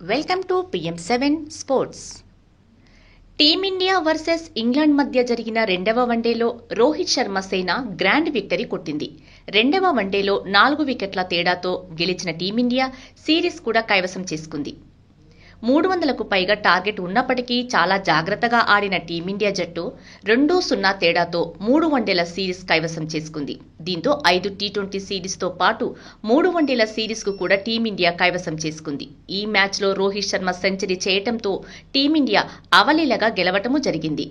Welcome to PM7 sports. Team India versus England మధ్య జరిగిన రెండవ వన్డేలో రోహిత్ శర్మ సేన గ్రాండ్ విక్టరీ కొట్టింది. రెండవ వన్డేలో 4 వికెట్ల తేడాతో గెలిచిన టీమిండియా సిరీస్ కూడా కైవసం చేసుకుంది. 300కు పైగా టార్గెట్ ఉన్నప్పటికీ చాలా జాగ్రత్తగా ఆడిన టీమిండియా జట్టు 2-0 తేడాతో 3 వన్డేల సిరీస్ కైవసం చేసుకుంది. దీంతో 5 టీ20 సిరీస్తో పాటు 3 వన్డేల సిరీస్కు కూడా టీమిండియా కైవసం చేసుకుంది. ఈ మ్యాచ్లో రోహిత్ శర్మ సెంచరీ చేయటంతో టీమిండియా అవలీలగా గెలవటమూ జరిగింది.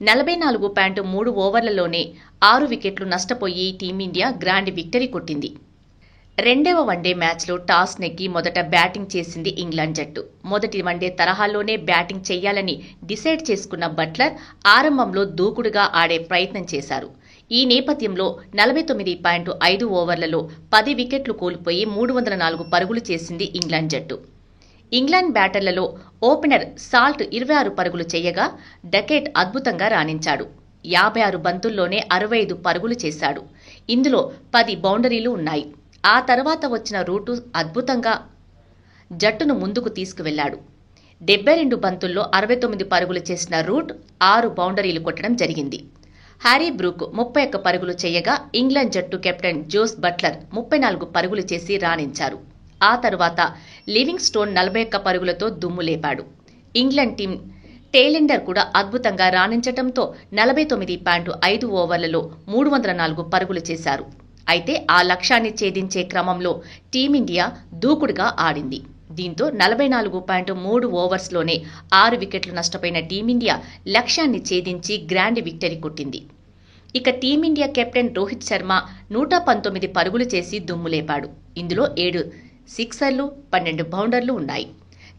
44.3 ఓవర్లలోనే 6 వికెట్లు నష్టపోయి టీమిండియా గ్రాండ్ విక్టరీ కొట్టింది. రెండవ వన్డే మ్యాచ్లో టాస్ నెగ్గి మొదట బ్యాటింగ్ చేసింది ఇంగ్లాండ్ జట్టు. మొదటి వన్డే తరహాలోనే బ్యాటింగ్ చేయాలని డిసైడ్ చేసుకున్న బట్లర్ ఆరంభంలో దూకుడుగా ఆడే ప్రయత్నం చేశారు. ఈ నేపథ్యంలో 49.5 ఓవర్లలో 10 వికెట్లు కోల్పోయి 304 పరుగులు చేసింది ఇంగ్లాండ్ జట్టు. ఇంగ్లాండ్ బ్యాటర్లలో ఓపెనర్ సాల్ట్ 26 పరుగులు చేయగా డకెట్ అద్భుతంగా రాణించాడు. 56 బంతుల్లోనే 65 పరుగులు చేశాడు. ఇందులో 10 బౌండరీలు ఉన్నాయి. ఆ తర్వాత వచ్చిన రూటు అద్భుతంగా జట్టును ముందుకు తీసుకువెళ్లాడు. 72 బంతుల్లో 69 పరుగులు చేసిన రూట్ 6 బౌండరీలు కొట్టడం జరిగింది. హ్యారీ బ్రూక్ 31 పరుగులు చేయగా ఇంగ్లాండ్ జట్టు కెప్టెన్ జోస్ బట్లర్ 34 పరుగులు చేసి రాణించారు. ఆ తర్వాత లివింగ్ స్టోన్ 41 పరుగులతో దుమ్ము లేపాడు. ఇంగ్లాండ్ టీం టేలెండర్ కూడా అద్భుతంగా రాణించటంతో 49.5 ఓవర్లలో 304 పరుగులు చేశారు. అయితే ఆ లక్ష్యాన్ని ఛేదించే క్రమంలో టీమిండియా దూకుడుగా ఆడింది. దీంతో 44.3 ఓవర్స్లోనే 6 వికెట్లు నష్టపోయిన టీమిండియా లక్ష్యాన్ని ఛేదించి గ్రాండ్ విక్టరీ కొట్టింది. ఇక టీమిండియా కెప్టెన్ రోహిత్ శర్మ 119 పరుగులు చేసి దుమ్ములేపాడు. ఇందులో 7 సిక్సర్లు, 12 బౌండర్లు ఉన్నాయి.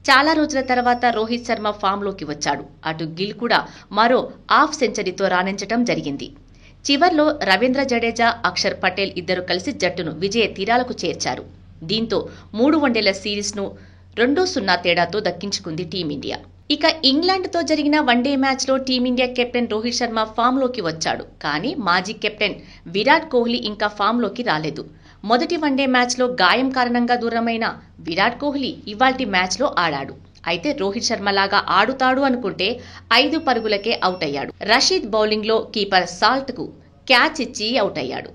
చాలా రోజుల తర్వాత రోహిత్ శర్మ ఫామ్లోకి వచ్చాడు. అటు గిల్ కూడా మరో హాఫ్ సెంచరీతో రాణించటం జరిగింది. చివర్లో రవీంద్ర జడేజా, అక్షర్ పటేల్ ఇద్దరు కలిసి జట్టును విజయ తీరాలకు చేర్చారు. దీంతో 3 వన్డేల సిరీస్ను 2-0 తేడాతో దక్కించుకుంది టీమిండియా. ఇక ఇంగ్లాండ్తో జరిగిన వన్డే మ్యాచ్లో టీమిండియా కెప్టెన్ రోహిత్ శర్మ ఫామ్లోకి వచ్చాడు. కానీ మాజీ కెప్టెన్ విరాట్ కోహ్లీ ఇంకా ఫామ్లోకి రాలేదు. మొదటి వన్డే మ్యాచ్లో గాయం కారణంగా దూరమైన విరాట్ కోహ్లీ ఇవాల్టి మ్యాచ్లో ఆడాడు. అయితే రోహిత్ శర్మ లాగా ఆడుతాడు అనుకుంటే 5 పరుగులకే అవుట్ అయ్యాడు. రషీద్ బౌలింగ్లో కీపర్ సాల్ట్కు క్యాచ్ ఇచ్చి అవుట్ అయ్యాడు.